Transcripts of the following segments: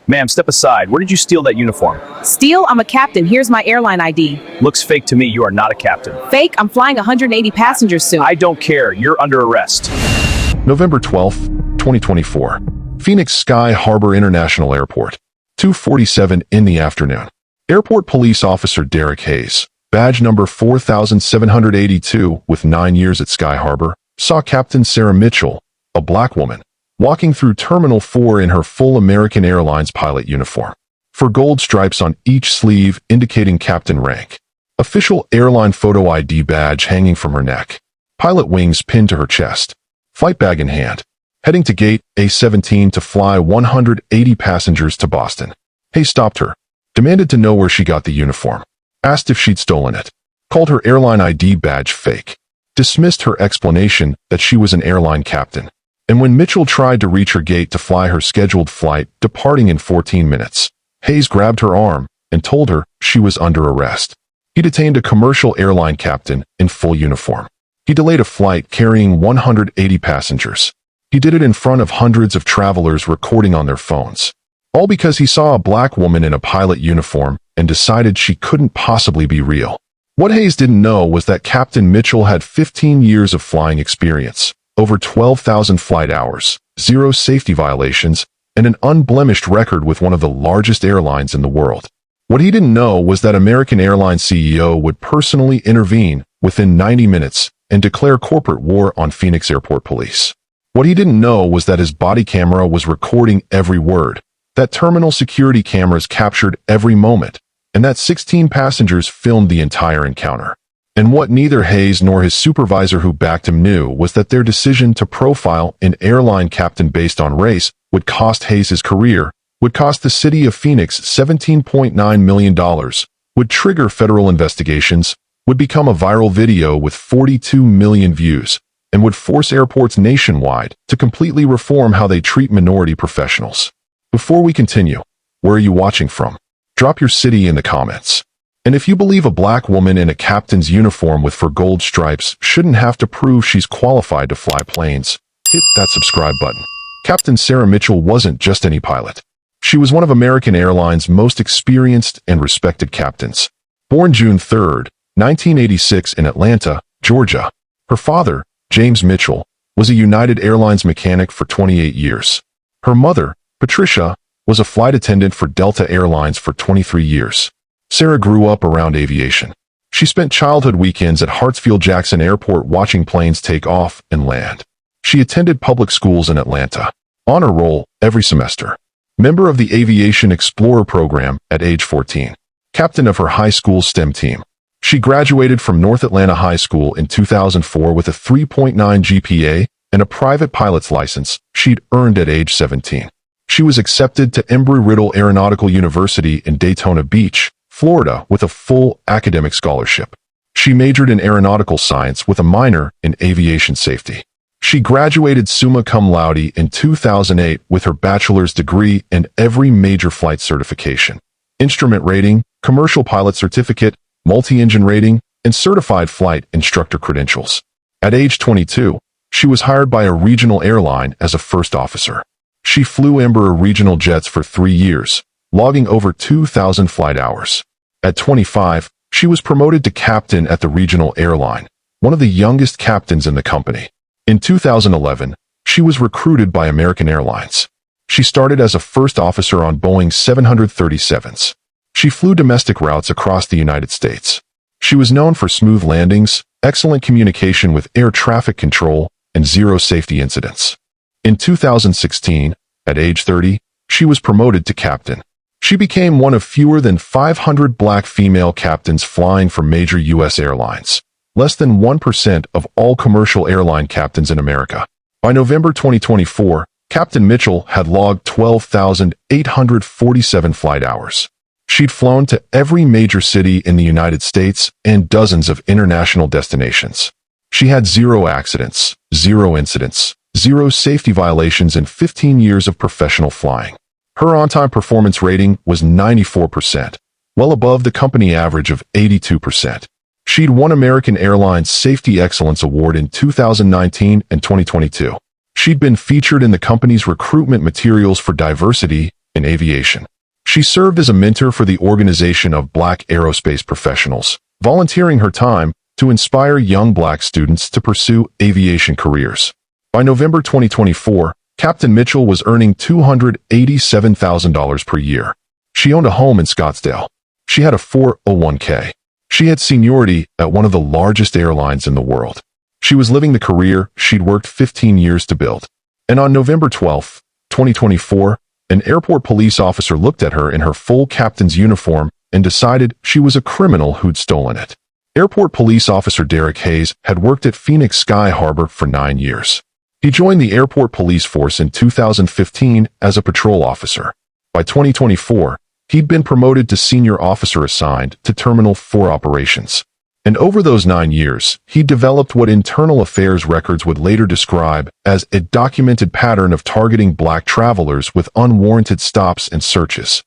Ma'am, step aside. Where did you steal that uniform? Steele, I'm a captain. Here's my airline ID. Looks fake to me. You are not a captain. Fake, I'm flying 180 passengers soon. I don't care. You're under arrest. November 12th, 2024. Phoenix Sky Harbor International Airport. 2:47 in the afternoon. Airport Police Officer Derek Hayes, badge number 4782 with 9 years at Sky Harbor, saw Captain Sarah Mitchell, a black woman, walking through Terminal 4 in her full American Airlines pilot uniform. For gold stripes on each sleeve indicating captain rank. Official airline photo ID badge hanging from her neck. Pilot wings pinned to her chest. Flight bag in hand. Heading to gate A17 to fly 180 passengers to Boston. Hayes stopped her. Demanded to know where she got the uniform. Asked if she'd stolen it. Called her airline ID badge fake. Dismissed her explanation that she was an airline captain. And when Mitchell tried to reach her gate to fly her scheduled flight, departing in 14 minutes, Hayes grabbed her arm and told her she was under arrest. He detained a commercial airline captain in full uniform. He delayed a flight carrying 180 passengers. He did it in front of hundreds of travelers recording on their phones. All because he saw a black woman in a pilot uniform and decided she couldn't possibly be real. What Hayes didn't know was that Captain Mitchell had 15 years of flying experience, over 12,000 flight hours, 0 safety violations, and an unblemished record with one of the largest airlines in the world. What he didn't know was that American Airlines CEO would personally intervene within 90 minutes and declare corporate war on Phoenix Airport Police. What he didn't know was that his body camera was recording every word, that terminal security cameras captured every moment, and that 16 passengers filmed the entire encounter. And what neither Hayes nor his supervisor who backed him knew was that their decision to profile an airline captain based on race would cost Hayes his career, would cost the city of Phoenix $17.9 million, would trigger federal investigations, would become a viral video with 42 million views, and would force airports nationwide to completely reform how they treat minority professionals. Before we continue, where are you watching from? Drop your city in the comments. And if you believe a black woman in a captain's uniform with fur gold stripes shouldn't have to prove she's qualified to fly planes, hit that subscribe button. Captain Sarah Mitchell wasn't just any pilot. She was one of American Airlines' most experienced and respected captains. Born June 3, 1986 in Atlanta, Georgia. Her father, James Mitchell, was a United Airlines mechanic for 28 years. Her mother, Patricia, was a flight attendant for Delta Airlines for 23 years. Sarah grew up around aviation. She spent childhood weekends at Hartsfield-Jackson Airport watching planes take off and land. She attended public schools in Atlanta. Honor roll every semester. Member of the Aviation Explorer program at age 14. Captain of her high school STEM team. She graduated from North Atlanta High School in 2004 with a 3.9 GPA and a private pilot's license she'd earned at age 17. She was accepted to Embry-Riddle Aeronautical University in Daytona Beach, Florida, with a full academic scholarship. She majored in aeronautical science with a minor in aviation safety. She graduated summa cum laude in 2008 with her bachelor's degree and every major flight certification, instrument rating, commercial pilot certificate, multi-engine rating, and certified flight instructor credentials. At age 22, she was hired by a regional airline as a first officer. She flew Embraer regional jets for 3 years, logging over 2,000 flight hours. At 25, she was promoted to captain at the regional airline, one of the youngest captains in the company. In 2011, she was recruited by American Airlines. She started as a first officer on Boeing 737s. She flew domestic routes across the United States. She was known for smooth landings, excellent communication with air traffic control, and 0 safety incidents. In 2016, at age 30, she was promoted to captain. She became one of fewer than 500 black female captains flying for major U.S. airlines, less than 1% of all commercial airline captains in America. By November 2024, Captain Mitchell had logged 12,847 flight hours. She'd flown to every major city in the United States and dozens of international destinations. She had 0 accidents, 0 incidents, 0 safety violations in 15 years of professional flying. Her on-time performance rating was 94%, well above the company average of 82%. She'd won American Airlines Safety Excellence Award in 2019 and 2022. She'd been featured in the company's recruitment materials for diversity, in aviation. She served as a mentor for the Organization of Black Aerospace Professionals, volunteering her time to inspire young Black students to pursue aviation careers. By November 2024, Captain Mitchell was earning $287,000 per year. She owned a home in Scottsdale. She had a 401k. She had seniority at one of the largest airlines in the world. She was living the career she'd worked 15 years to build. And on November 12, 2024, an airport police officer looked at her in her full captain's uniform and decided she was a criminal who'd stolen it. Airport police officer Derek Hayes had worked at Phoenix Sky Harbor for 9 years. He joined the airport police force in 2015 as a patrol officer. By 2024, he'd been promoted to senior officer assigned to Terminal 4 operations. And over those 9 years, he developed what internal affairs records would later describe as a documented pattern of targeting Black travelers with unwarranted stops and searches.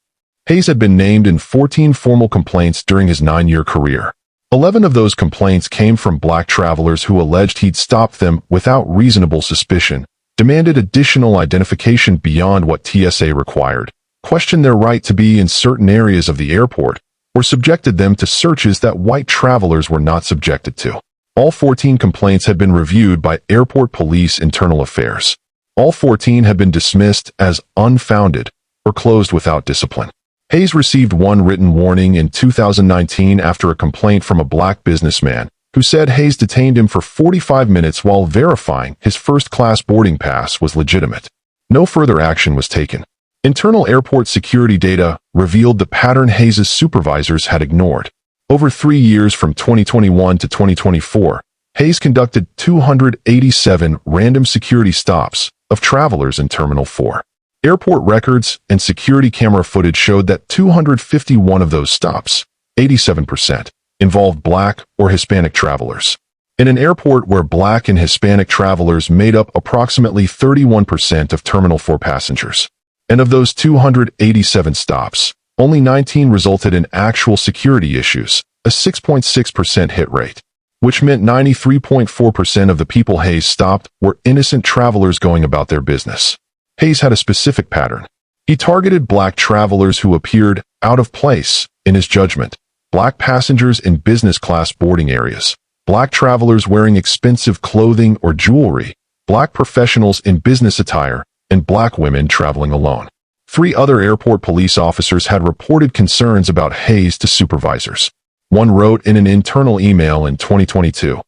Hayes had been named in 14 formal complaints during his 9-year career. 11 of those complaints came from Black travelers who alleged he'd stopped them without reasonable suspicion, demanded additional identification beyond what TSA required, questioned their right to be in certain areas of the airport, or subjected them to searches that white travelers were not subjected to. All 14 complaints had been reviewed by Airport Police Internal Affairs. All 14 had been dismissed as unfounded or closed without discipline. Hayes received one written warning in 2019 after a complaint from a Black businessman who said Hayes detained him for 45 minutes while verifying his first-class boarding pass was legitimate. No further action was taken. Internal airport security data revealed the pattern Hayes' supervisors had ignored. Over 3 years from 2021 to 2024, Hayes conducted 287 random security stops of travelers in Terminal 4. Airport records and security camera footage showed that 251 of those stops, 87%, involved Black or Hispanic travelers. In an airport where Black and Hispanic travelers made up approximately 31% of Terminal 4 passengers. And of those 287 stops, only 19 resulted in actual security issues, a 6.6% hit rate, which meant 93.4% of the people Hayes stopped were innocent travelers going about their business. Hayes had a specific pattern. He targeted Black travelers who appeared out of place, in his judgment, Black passengers in business class boarding areas, Black travelers wearing expensive clothing or jewelry, Black professionals in business attire, and Black women traveling alone. 3 other airport police officers had reported concerns about Hayes to supervisors. One wrote in an internal email in 2022,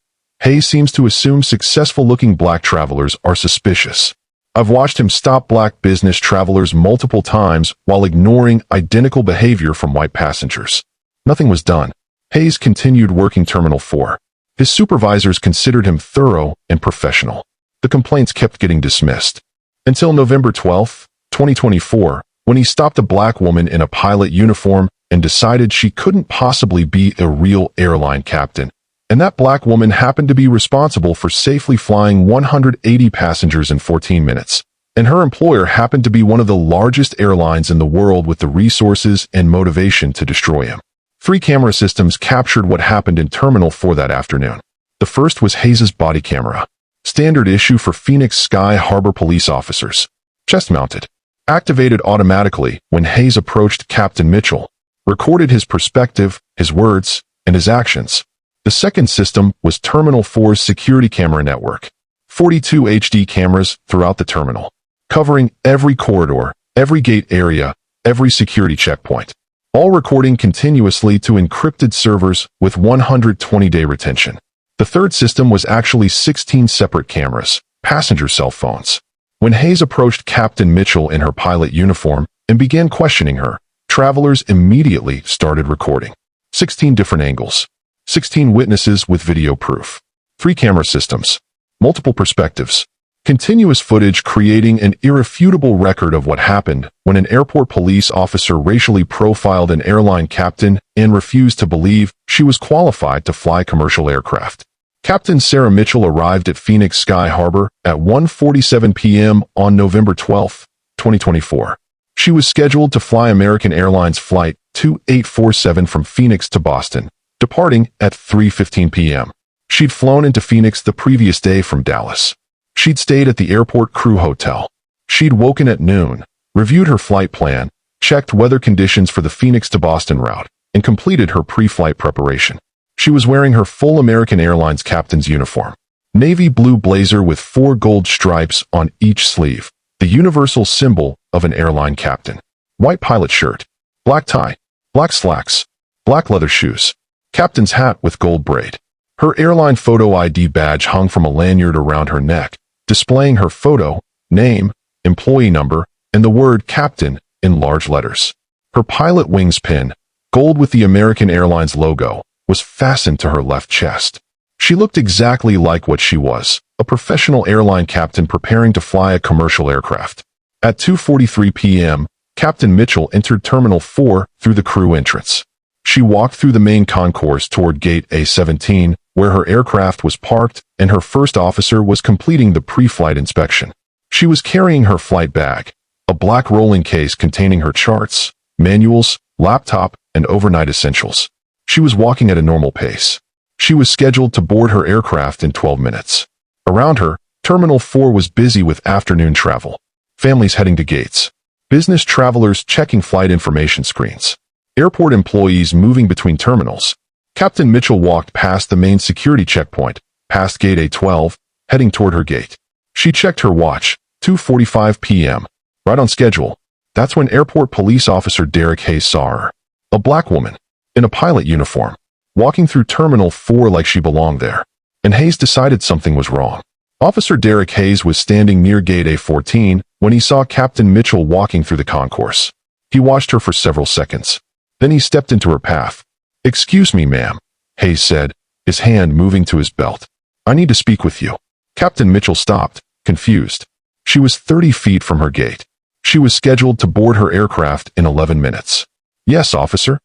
"Hayes seems to assume successful-looking Black travelers are suspicious. I've watched him stop Black business travelers multiple times while ignoring identical behavior from white passengers." Nothing was done. Hayes continued working Terminal 4. His supervisors considered him thorough and professional. The complaints kept getting dismissed. Until November 12, 2024, when he stopped a Black woman in a pilot uniform and decided she couldn't possibly be a real airline captain, and that Black woman happened to be responsible for safely flying 180 passengers in 14 minutes, and her employer happened to be one of the largest airlines in the world with the resources and motivation to destroy him. 3 camera systems captured what happened in Terminal 4 that afternoon. The first was Hayes' body camera. Standard issue for Phoenix Sky Harbor police officers. Chest-mounted. Activated automatically when Hayes approached Captain Mitchell. Recorded his perspective, his words, and his actions. The second system was Terminal 4's security camera network. 42 HD cameras throughout the terminal, covering every corridor, every gate area, every security checkpoint. All recording continuously to encrypted servers with 120-day retention. The third system was actually 16 separate cameras, passenger cell phones. When Hayes approached Captain Mitchell in her pilot uniform and began questioning her, travelers immediately started recording. 16 different angles. 16 witnesses with video proof. 3 camera systems. Multiple perspectives. Continuous footage creating an irrefutable record of what happened when an airport police officer racially profiled an airline captain and refused to believe she was qualified to fly commercial aircraft. Captain Sarah Mitchell arrived at Phoenix Sky Harbor at 1:47 p.m. on November 12, 2024. She was scheduled to fly American Airlines Flight 2847 from Phoenix to Boston, departing at 3:15 p.m. She'd flown into Phoenix the previous day from Dallas. She'd stayed at the airport crew hotel. She'd woken at noon, reviewed her flight plan, checked weather conditions for the Phoenix to Boston route, and completed her pre-flight preparation. She was wearing her full American Airlines captain's uniform. Navy blue blazer with 4 gold stripes on each sleeve, the universal symbol of an airline captain. White pilot shirt, black tie, black slacks, black leather shoes, captain's hat with gold braid. Her airline photo ID badge hung from a lanyard around her neck, displaying her photo, name, employee number, and the word captain in large letters. Her pilot wings pin, gold with the American Airlines logo, was fastened to her left chest. She looked exactly like what she was, a professional airline captain preparing to fly a commercial aircraft. At 2:43 p.m., Captain Mitchell entered Terminal 4 through the crew entrance. She walked through the main concourse toward Gate A17, where her aircraft was parked and her first officer was completing the pre-flight inspection. She was carrying her flight bag, a black rolling case containing her charts, manuals, laptop, and overnight essentials. She was walking at a normal pace. She was scheduled to board her aircraft in 12 minutes. Around her, Terminal 4 was busy with afternoon travel. Families heading to gates. Business travelers checking flight information screens. Airport employees moving between terminals. Captain Mitchell walked past the main security checkpoint, past Gate A12, heading toward her gate. She checked her watch, 2:45 p.m. Right on schedule. That's when Airport Police Officer Derek Hayes saw her. A black woman, in a pilot uniform, walking through Terminal 4 like she belonged there. And Hayes decided something was wrong. Officer Derek Hayes was standing near Gate A14 when he saw Captain Mitchell walking through the concourse. He watched her for several seconds. Then he stepped into her path. "Excuse me, ma'am," Hayes said, his hand moving to his belt. "I need to speak with you." Captain Mitchell stopped, confused. She was 30 feet from her gate. She was scheduled to board her aircraft in 11 minutes. "Yes, officer,"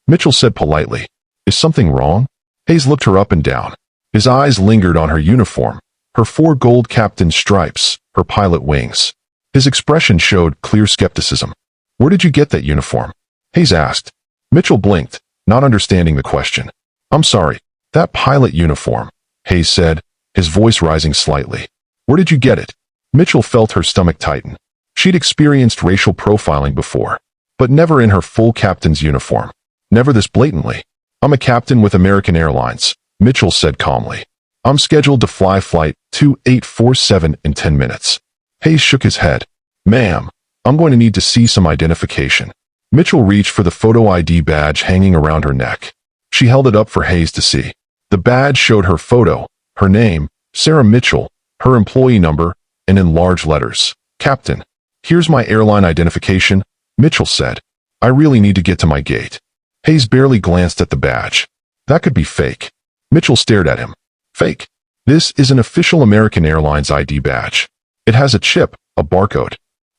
Mitchell said politely. "Is something wrong?" Hayes looked her up and down. His eyes lingered on her uniform, her 4 gold captain stripes, her pilot wings. His expression showed clear skepticism. "Where did you get that uniform?" Hayes asked. Mitchell blinked, not understanding the question. "I'm sorry, that pilot uniform," Hayes said, his voice rising slightly. "Where did you get it?" Mitchell felt her stomach tighten. She'd experienced racial profiling before, but never in her full captain's uniform. Never this blatantly. "I'm a captain with American Airlines," Mitchell said calmly. "I'm scheduled to fly flight 2847 in 10 minutes. Hayes shook his head. "Ma'am, I'm going to need to see some identification." Mitchell reached for the photo ID badge hanging around her neck. She held it up for Hayes to see. The badge showed her photo, her name, Sarah Mitchell, her employee number, and in large letters, "Captain." "Here's my airline identification," Mitchell said. "I really need to get to my gate." Hayes barely glanced at the badge. That could be fake. Mitchell stared at him. "Fake? This is an official American Airlines ID badge. It has a chip, a barcode."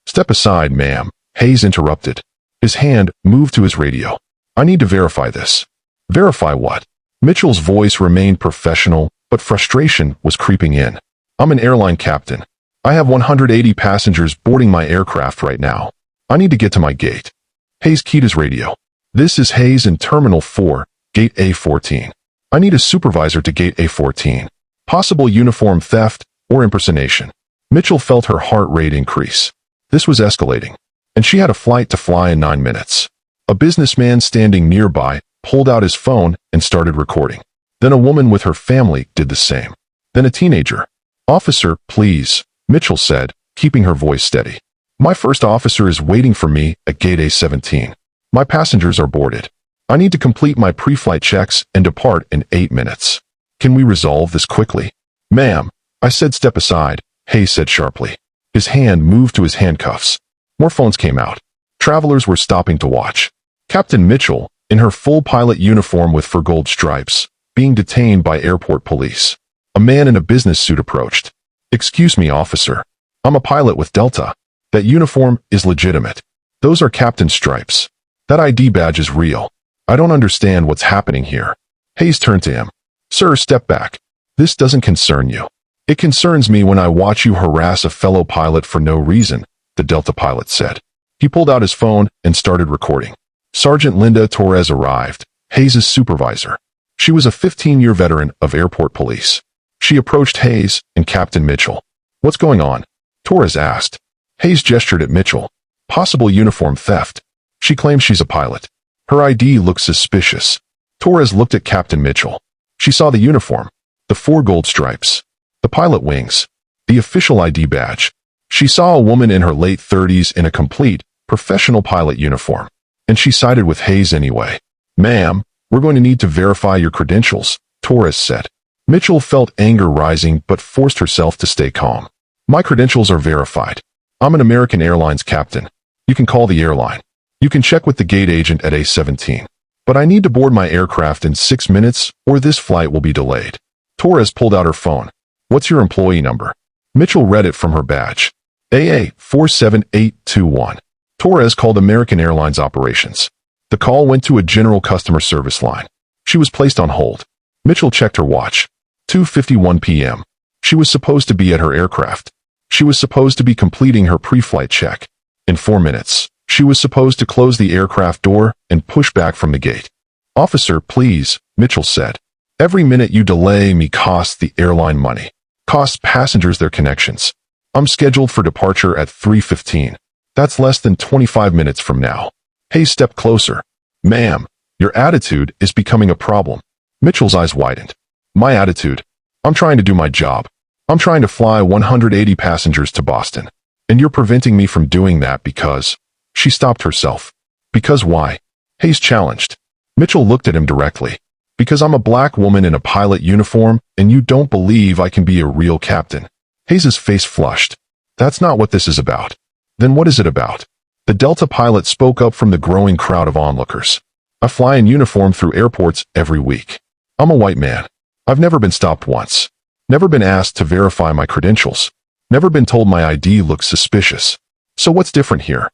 "Step aside, ma'am," Hayes interrupted. His hand moved to his radio. "I need to verify this." "Verify what?" Mitchell's voice remained professional, but frustration was creeping in. "I'm an airline captain. I have 180 passengers boarding my aircraft right now. I need to get to my gate." Hayes keyed his radio. "This is Hayes in Terminal 4, Gate A14. I need a supervisor to Gate A14. Possible uniform theft or impersonation." Mitchell felt her heart rate increase. This was escalating, and she had a flight to fly in 9 minutes. A businessman standing nearby pulled out his phone and started recording. Then a woman with her family did the same. Then a teenager. "Officer, please," Mitchell said, keeping her voice steady. "My first officer is waiting for me at Gate A17. My passengers are boarded. I need to complete my pre-flight checks and depart in 8 minutes. Can we resolve this quickly?" "Ma'am," I said. "Step aside," Hayes said sharply. His hand moved to his handcuffs. More phones came out. Travelers were stopping to watch. Captain Mitchell, in her full pilot uniform with 4 gold stripes, being detained by airport police. A man in a business suit approached. "Excuse me, officer. I'm a pilot with Delta. That uniform is legitimate. Those are captain stripes. That ID badge is real. I don't understand what's happening here." Hayes turned to him. "Sir, step back. This doesn't concern you. It concerns me when I watch you harass a fellow pilot for no reason," the Delta pilot said. He pulled out his phone and started recording. Sergeant Linda Torres arrived, Hayes' supervisor. She was a 15-year veteran of airport police. She approached Hayes and Captain Mitchell. "What's going on?" Torres asked. Hayes gestured at Mitchell. Possible uniform theft. She claims she's a pilot. Her ID looks suspicious. Torres looked at Captain Mitchell. She saw the uniform, the 4 gold stripes, the pilot wings, the official ID badge. She saw a woman in her late 30s in a complete, professional pilot uniform. And she sided with Hayes anyway. "Ma'am, we're going to need to verify your credentials," Torres said. Mitchell felt anger rising but forced herself to stay calm. "My credentials are verified. I'm an American Airlines captain. You can call the airline. You can check with the gate agent at A17. But I need to board my aircraft in 6 minutes or this flight will be delayed." Torres pulled out her phone. "What's your employee number?" Mitchell read it from her badge. AA47821. Torres called American Airlines operations. The call went to a general customer service line. She was placed on hold. Mitchell checked her watch. 2:51 p.m. She was supposed to be at her aircraft. She was supposed to be completing her pre-flight check. In 4 minutes, she was supposed to close the aircraft door and push back from the gate. "Officer, please," Mitchell said. "Every minute you delay me costs the airline money. Costs passengers their connections. I'm scheduled for departure at 3:15. That's less than 25 minutes from now." Hayes stepped closer. "Ma'am, your attitude is becoming a problem." Mitchell's eyes widened. "My attitude? I'm trying to do my job. I'm trying to fly 180 passengers to Boston. And you're preventing me from doing that because..." She stopped herself. "Because why?" Hayes challenged. Mitchell looked at him directly. "Because I'm a black woman in a pilot uniform and you don't believe I can be a real captain." Hayes's face flushed. "That's not what this is about." "Then what is it about?" The Delta pilot spoke up from the growing crowd of onlookers. "I fly in uniform through airports every week. I'm a white man. I've never been stopped once. Never been asked to verify my credentials. Never been told my ID looks suspicious. So what's different here?"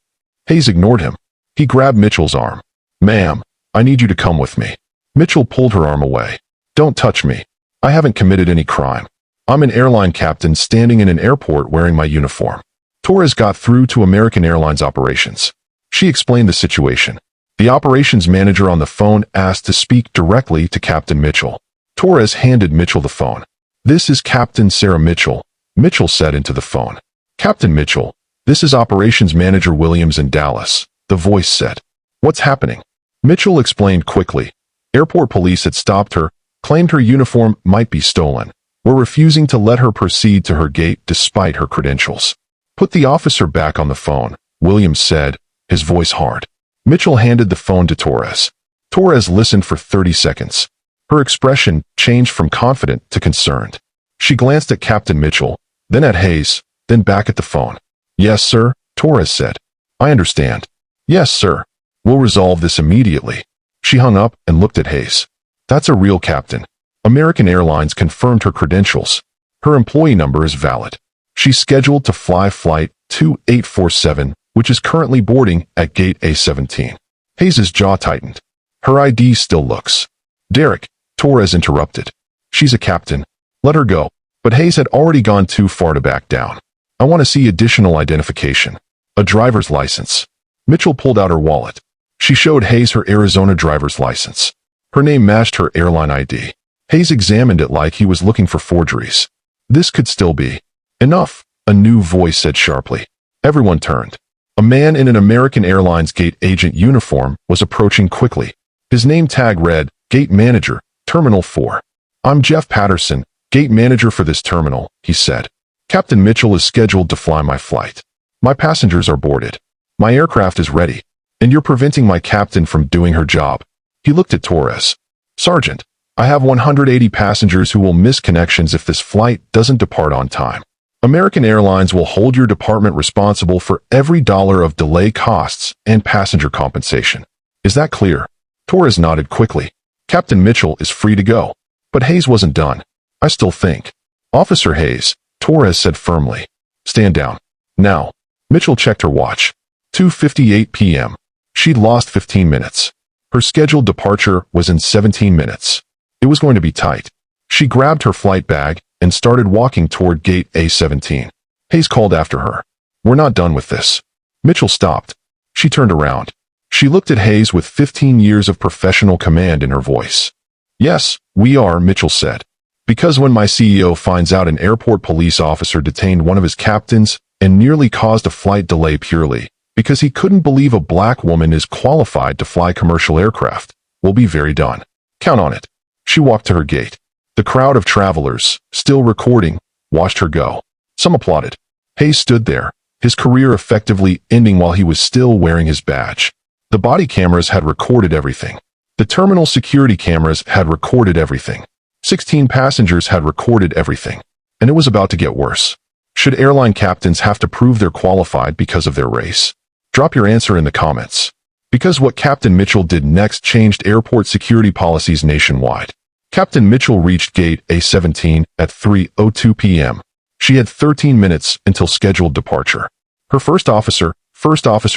Hayes ignored him. He grabbed Mitchell's arm. "Ma'am, I need you to come with me." Mitchell pulled her arm away. "Don't touch me. I haven't committed any crime. I'm an airline captain standing in an airport wearing my uniform." Torres got through to American Airlines operations. She explained the situation. The operations manager on the phone asked to speak directly to Captain Mitchell. Torres handed Mitchell the phone. "This is Captain Sarah Mitchell," Mitchell said into the phone. "Captain Mitchell, this is operations manager Williams in Dallas," the voice said. "What's happening?" Mitchell explained quickly. Airport police had stopped her, claimed her uniform might be stolen, were refusing to let her proceed to her gate despite her credentials. "Put the officer back on the phone," Williams said, his voice hard. Mitchell handed the phone to Torres. Torres listened for 30 seconds. Her expression changed from confident to concerned. She glanced at Captain Mitchell, then at Hayes, then back at the phone. "Yes, sir," Torres said. "I understand." "Yes, sir. We'll resolve this immediately." She hung up and looked at Hayes. "That's a real captain. American Airlines confirmed her credentials. Her employee number is valid. She's scheduled to fly flight 2847, which is currently boarding at gate A17. Hayes' jaw tightened. "Her ID still looks..." "Derek," Torres interrupted. "She's a captain. Let her go." But Hayes had already gone too far to back down. "I want to see additional identification. A driver's license." Mitchell pulled out her wallet. She showed Hayes her Arizona driver's license. Her name matched her airline ID. Hayes examined it like he was looking for forgeries. This could still be. "Enough," a new voice said sharply. Everyone turned. A man in an American Airlines gate agent uniform was approaching quickly. His name tag read, "Gate Manager, Terminal 4. "I'm Jeff Patterson, gate manager for this terminal," he said. "Captain Mitchell is scheduled to fly my flight. My passengers are boarded. My aircraft is ready. And you're preventing my captain from doing her job." He looked at Torres. "Sergeant, I have 180 passengers who will miss connections if this flight doesn't depart on time. American Airlines will hold your department responsible for every dollar of delay costs and passenger compensation. Is that clear?" Torres nodded quickly. "Captain Mitchell is free to go." But Hayes wasn't done. "I still think." "Officer Hayes," Torres said firmly. "Stand down. Now." Mitchell checked her watch. 2:58 p.m. She'd lost 15 minutes. Her scheduled departure was in 17 minutes. It was going to be tight. She grabbed her flight bag and started walking toward gate A17. Hayes called after her. "We're not done with this." Mitchell stopped. She turned around. She looked at Hayes with 15 years of professional command in her voice. "Yes, we are," Mitchell said. "Because when my CEO finds out an airport police officer detained one of his captains and nearly caused a flight delay purely because he couldn't believe a black woman is qualified to fly commercial aircraft. Will be very done. Count on it. She walked to her gate. The crowd of travelers, still recording, watched her go. Some applauded. Hayes stood there, his career effectively ending while he was still wearing his badge. The body cameras had recorded everything. The terminal security cameras had recorded everything. 16 passengers had recorded everything. And it was about to get worse. Should airline captains have to prove they're qualified because of their race? Drop your answer in the comments. Because what Captain Mitchell did next changed airport security policies nationwide. Captain Mitchell reached gate A17 at 3:02 p.m. She had 13 minutes until scheduled departure. Her First Officer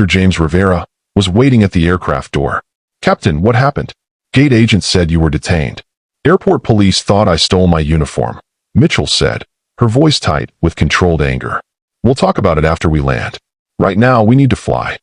James Rivera, was waiting at the aircraft door. Captain, what happened? Gate agent said you were detained. Airport police thought I stole my uniform, Mitchell said, her voice tight with controlled anger. We'll talk about it after we land. Right now, we need to fly.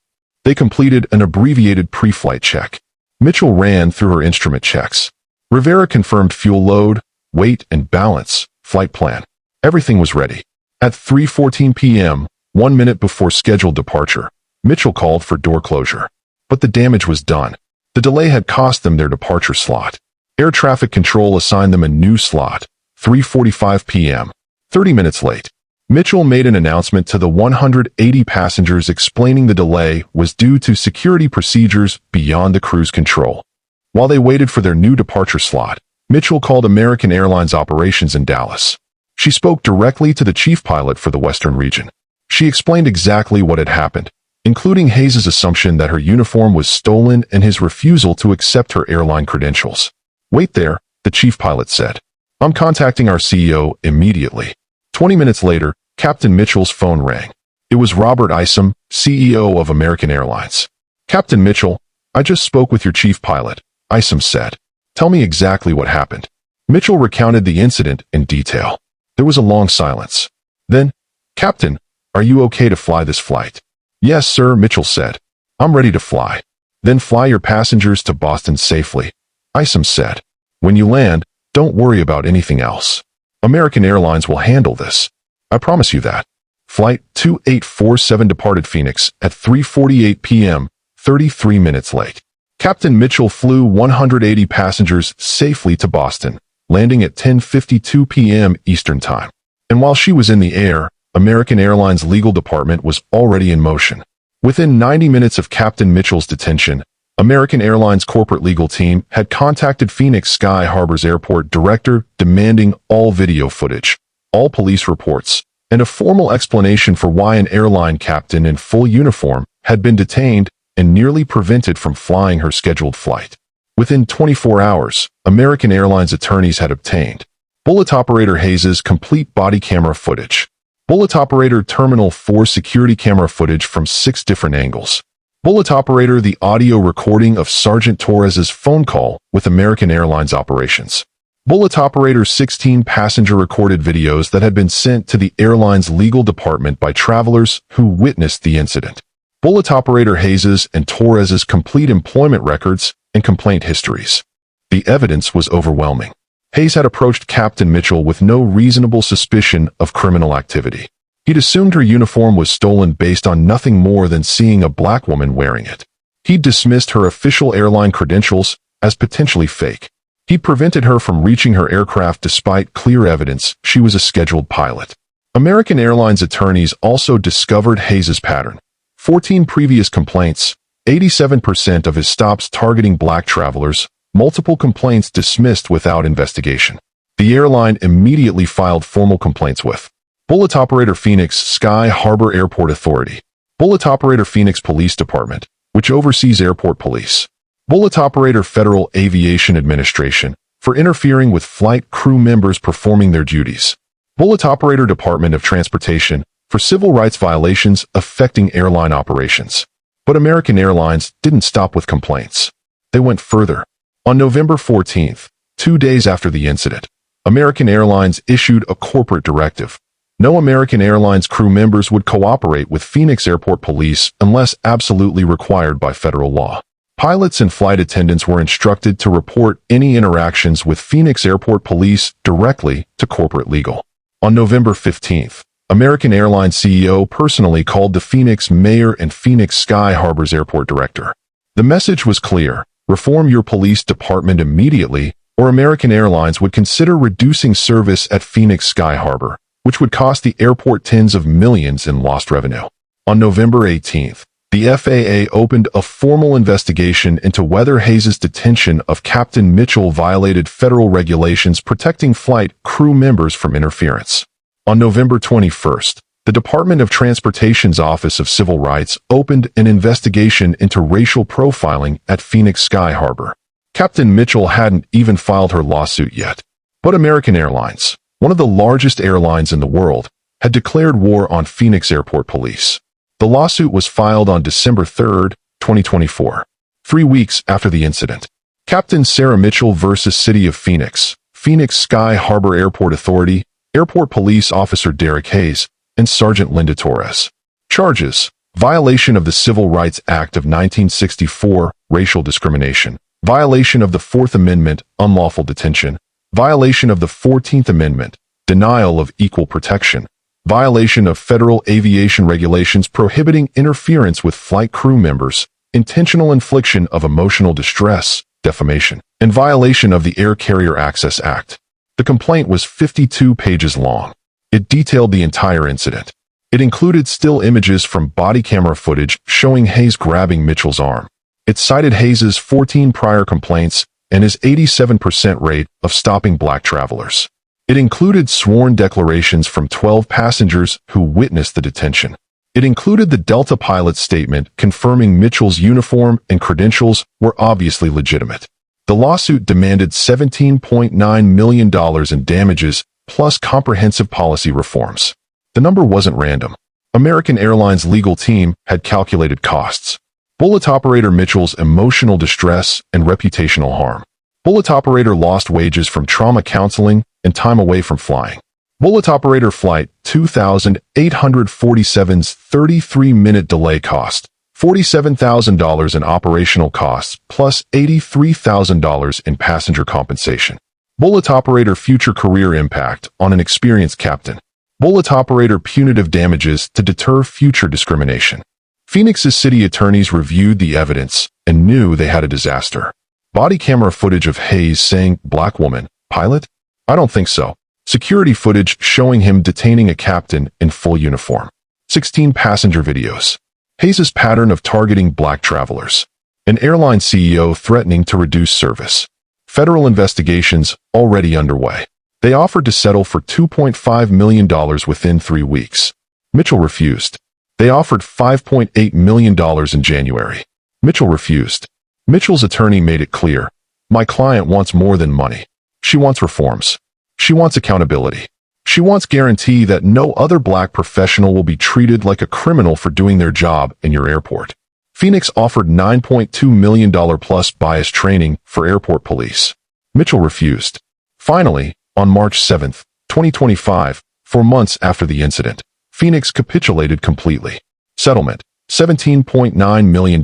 They completed an abbreviated pre-flight check. Mitchell ran through her instrument checks. Rivera confirmed fuel load, weight, and balance, flight plan. Everything was ready. At 3:14 p.m., 1 minute before scheduled departure, Mitchell called for door closure. But the damage was done. The delay had cost them their departure slot. Air traffic control assigned them a new slot, 3:45 p.m., 30 minutes late. Mitchell made an announcement to the 180 passengers explaining the delay was due to security procedures beyond the crew's control. While they waited for their new departure slot, Mitchell called American Airlines operations in Dallas. She spoke directly to the chief pilot for the Western region. She explained exactly what had happened, including Hayes' assumption that her uniform was stolen and his refusal to accept her airline credentials. Wait there, the chief pilot said. I'm contacting our CEO immediately. 20 minutes later, Captain Mitchell's phone rang. It was Robert Isom, CEO of American Airlines. Captain Mitchell, I just spoke with your chief pilot, Isom said. Tell me exactly what happened. Mitchell recounted the incident in detail. There was a long silence. Then, Captain, are you okay to fly this flight? Yes, sir, Mitchell said. I'm ready to fly. Then fly your passengers to Boston safely, Isom said. When you land, don't worry about anything else. American Airlines will handle this. I promise you that. Flight 2847 departed Phoenix at 3:48 p.m., 33 minutes late. Captain Mitchell flew 180 passengers safely to Boston, landing at 10:52 p.m. Eastern Time. And while she was in the air, American Airlines legal department was already in motion. Within 90 minutes of Captain Mitchell's detention, American Airlines corporate legal team had contacted Phoenix Sky Harbor's airport director demanding all video footage, all police reports, and a formal explanation for why an airline captain in full uniform had been detained and nearly prevented from flying her scheduled flight. Within 24 hours, American Airlines attorneys had obtained bullet operator Hayes' complete body camera footage, bullet operator Terminal 4 security camera footage from 6 different angles, bullet operator the audio recording of Sergeant Torres's phone call with American Airlines operations, bullet operator 16 passenger recorded videos that had been sent to the airline's legal department by travelers who witnessed the incident, bullet operator Hayes' and Torres's complete employment records and complaint histories. The evidence was overwhelming. Hayes had approached Captain Mitchell with no reasonable suspicion of criminal activity. He'd assumed her uniform was stolen based on nothing more than seeing a black woman wearing it. He'd dismissed her official airline credentials as potentially fake. He'd prevented her from reaching her aircraft despite clear evidence she was a scheduled pilot. American Airlines attorneys also discovered Hayes' pattern. 14 previous complaints, 87% of his stops targeting black travelers, multiple complaints dismissed without investigation. The airline immediately filed formal complaints with Bullet Operator Phoenix Sky Harbor Airport Authority, Bullet Operator Phoenix Police Department, which oversees airport police, Bullet Operator Federal Aviation Administration, for interfering with flight crew members performing their duties, Bullet Operator Department of Transportation, for civil rights violations affecting airline operations. But American Airlines didn't stop with complaints. They went further. On November 14th, 2 days after the incident, American Airlines issued a corporate directive. No American Airlines crew members would cooperate with Phoenix Airport Police unless absolutely required by federal law. Pilots and flight attendants were instructed to report any interactions with Phoenix Airport Police directly to corporate legal. On November 15th, American Airline CEO personally called the Phoenix mayor and Phoenix Sky Harbor's airport director. The message was clear: reform your police department immediately, or American Airlines would consider reducing service at Phoenix Sky Harbor, which would cost the airport tens of millions in lost revenue. On November 18th, the FAA opened a formal investigation into whether Hayes' detention of Captain Mitchell violated federal regulations protecting flight crew members from interference. On November 21st, the Department of Transportation's Office of Civil Rights opened an investigation into racial profiling at Phoenix Sky Harbor. Captain Mitchell hadn't even filed her lawsuit yet. But American Airlines, one of the largest airlines in the world, had declared war on Phoenix Airport Police. The lawsuit was filed on December 3, 2024, 3 weeks after the incident. Captain Sarah Mitchell versus City of Phoenix, Phoenix Sky Harbor Airport Authority, Airport Police Officer Derek Hayes, and Sergeant Linda Torres. Charges: violation of the Civil Rights Act of 1964, racial discrimination, violation of the Fourth Amendment, unlawful detention, violation of the 14th Amendment, denial of equal protection, violation of federal aviation regulations prohibiting interference with flight crew members, intentional infliction of emotional distress, defamation, and violation of the Air Carrier Access Act. The complaint was 52 pages long. It detailed the entire incident. It included still images from body camera footage showing Hayes grabbing Mitchell's arm. It cited Hayes' 14 prior complaints and his 87% rate of stopping black travelers. It included sworn declarations from 12 passengers who witnessed the detention. It included the Delta pilot's statement confirming Mitchell's uniform and credentials were obviously legitimate. The lawsuit demanded $17.9 million in damages plus comprehensive policy reforms. The number wasn't random. American Airlines' legal team had calculated costs. Bullet operator Mitchell's emotional distress and reputational harm. Bullet operator lost wages from trauma counseling and time away from flying. Bullet operator flight 2847's 33-minute delay cost $47,000 in operational costs plus $83,000 in passenger compensation. Bullet operator future career impact on an experienced captain. Bullet operator punitive damages to deter future discrimination. Phoenix's city attorneys reviewed the evidence and knew they had a disaster. Body camera footage of Hayes saying, "Black woman, pilot?" I don't think so. Security footage showing him detaining a captain in full uniform. 16 passenger videos. Hayes' pattern of targeting black travelers. An airline CEO threatening to reduce service. Federal investigations already underway. They offered to settle for $2.5 million within 3 weeks. Mitchell refused. They offered $5.8 million in January. Mitchell refused. Mitchell's attorney made it clear, "My client wants more than money. She wants reforms. She wants accountability. She wants guarantee that no other black professional will be treated like a criminal for doing their job in your airport." Phoenix offered $9.2 million plus bias training for airport police. Mitchell refused. Finally, on March 7, 2025, 4 months after the incident, Phoenix capitulated completely. Settlement: $17.9 million.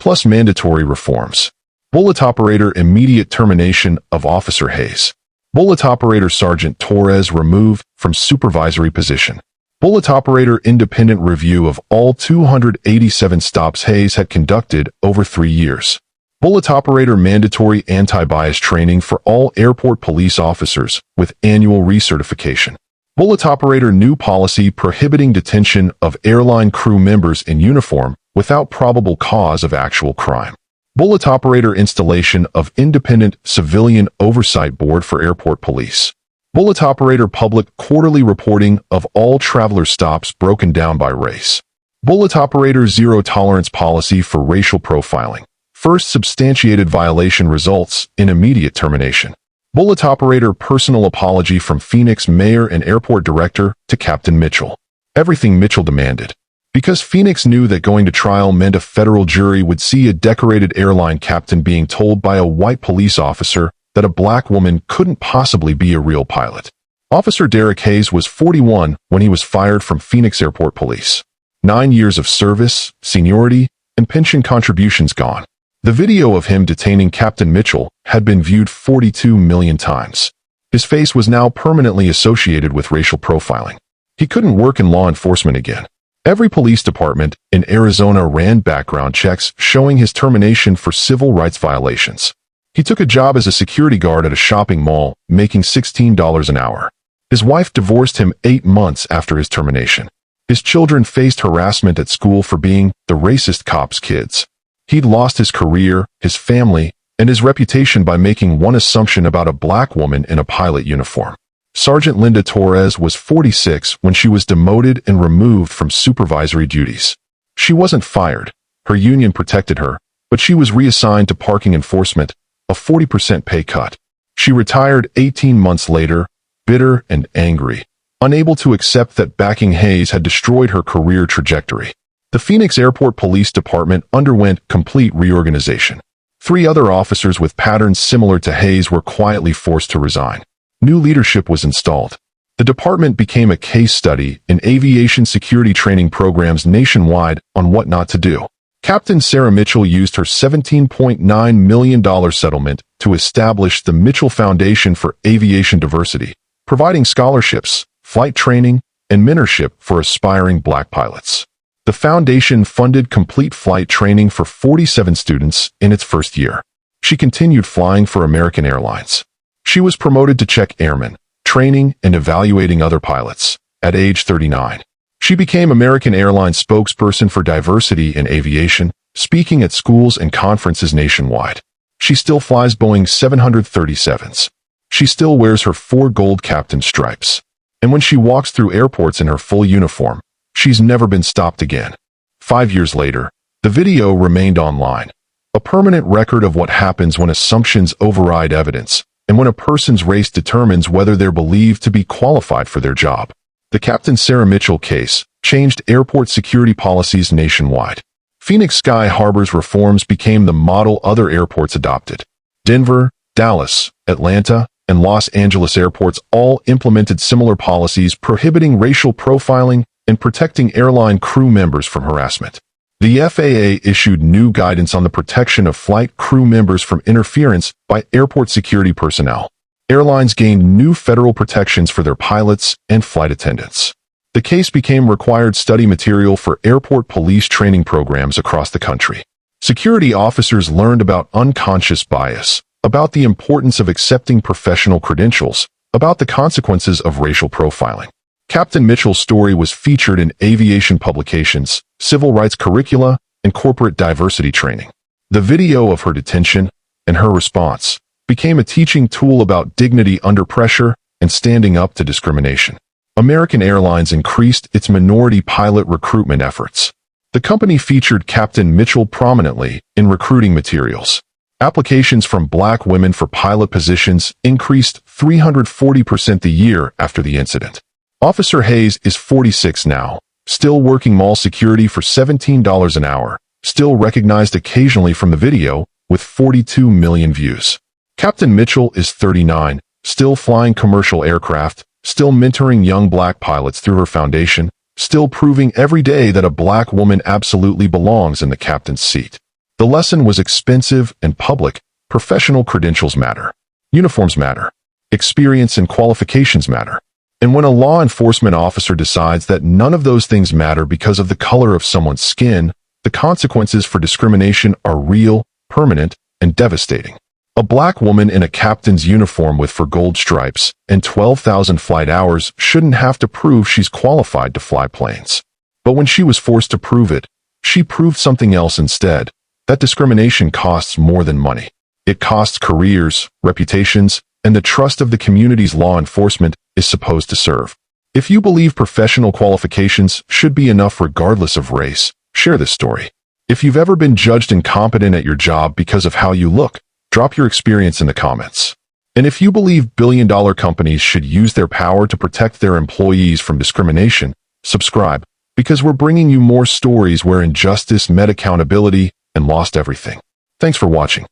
Plus mandatory reforms. Bullet operator immediate termination of Officer Hayes. Bullet operator Sergeant Torres removed from supervisory position. Bullet operator independent review of all 287 stops Hayes had conducted over 3 years. Bullet operator mandatory anti-bias training for all airport police officers with annual recertification. Bullet operator new policy prohibiting detention of airline crew members in uniform without probable cause of actual crime. Bullet operator installation of independent civilian oversight board for airport police. Bullet operator public quarterly reporting of all traveler stops broken down by race. Bullet operator zero tolerance policy for racial profiling. First substantiated violation results in immediate termination. Bullet operator personal apology from Phoenix mayor and airport director to Captain Mitchell. Everything Mitchell demanded. Because Phoenix knew that going to trial meant a federal jury would see a decorated airline captain being told by a white police officer that a black woman couldn't possibly be a real pilot. Officer Derek Hayes was 41 when he was fired from Phoenix Airport Police. 9 years of service, seniority, and pension contributions gone. The video of him detaining Captain Mitchell had been viewed 42 million times. His face was now permanently associated with racial profiling. He couldn't work in law enforcement again. Every police department in Arizona ran background checks showing his termination for civil rights violations. He took a job as a security guard at a shopping mall, making $16 an hour. His wife divorced him 8 months after his termination. His children faced harassment at school for being the racist cop's kids. He'd lost his career, his family, and his reputation by making one assumption about a black woman in a pilot uniform. Sergeant Linda Torres was 46 when she was demoted and removed from supervisory duties. She wasn't fired. Her union protected her, but she was reassigned to parking enforcement, a 40% pay cut. She retired 18 months later, bitter and angry, unable to accept that backing Hayes had destroyed her career trajectory. The Phoenix Airport Police Department underwent complete reorganization. 3 other officers with patterns similar to Hayes were quietly forced to resign. New leadership was installed. The department became a case study in aviation security training programs nationwide on what not to do. Captain Sarah Mitchell used her $17.9 million settlement to establish the Mitchell Foundation for Aviation Diversity, providing scholarships, flight training, and mentorship for aspiring black pilots. The foundation funded complete flight training for 47 students in its first year. She continued flying for American Airlines. She was promoted to check airmen, training and evaluating other pilots. At age 39, she became American Airlines spokesperson for diversity in aviation, speaking at schools and conferences nationwide. She still flies Boeing 737s. She still wears her 4 gold captain stripes. And when she walks through airports in her full uniform, she's never been stopped again. 5 years later, the video remained online, a permanent record of what happens when assumptions override evidence, and when a person's race determines whether they're believed to be qualified for their job. The Captain Sarah Mitchell case changed airport security policies nationwide. Phoenix Sky Harbor's reforms became the model other airports adopted. Denver, Dallas, Atlanta, and Los Angeles airports all implemented similar policies prohibiting racial profiling and protecting airline crew members from harassment. The FAA issued new guidance on the protection of flight crew members from interference by airport security personnel. Airlines gained new federal protections for their pilots and flight attendants. The case became required study material for airport police training programs across the country. Security officers learned about unconscious bias, about the importance of accepting professional credentials, about the consequences of racial profiling. Captain Mitchell's story was featured in aviation publications, civil rights curricula, and corporate diversity training. The video of her detention and her response became a teaching tool about dignity under pressure and standing up to discrimination. American Airlines increased its minority pilot recruitment efforts. The company featured Captain Mitchell prominently in recruiting materials. Applications from black women for pilot positions increased 340% the year after the incident. Officer Hayes is 46 now, still working mall security for $17 an hour, still recognized occasionally from the video, with 42 million views. Captain Mitchell is 39, still flying commercial aircraft, still mentoring young black pilots through her foundation, still proving every day that a black woman absolutely belongs in the captain's seat. The lesson was expensive and public. Professional credentials matter. Uniforms matter. Experience and qualifications matter. And when a law enforcement officer decides that none of those things matter because of the color of someone's skin, the consequences for discrimination are real, permanent, and devastating. A black woman in a captain's uniform with 4 gold stripes and 12,000 flight hours shouldn't have to prove she's qualified to fly planes. But when she was forced to prove it, she proved something else instead. That discrimination costs more than money. It costs careers, reputations, and the trust of the communities law enforcement is supposed to serve. If you believe professional qualifications should be enough regardless of race, share this story. If you've ever been judged incompetent at your job because of how you look, drop your experience in the comments. And if you believe billion-dollar companies should use their power to protect their employees from discrimination, subscribe, because we're bringing you more stories where injustice met accountability and lost everything. Thanks for watching.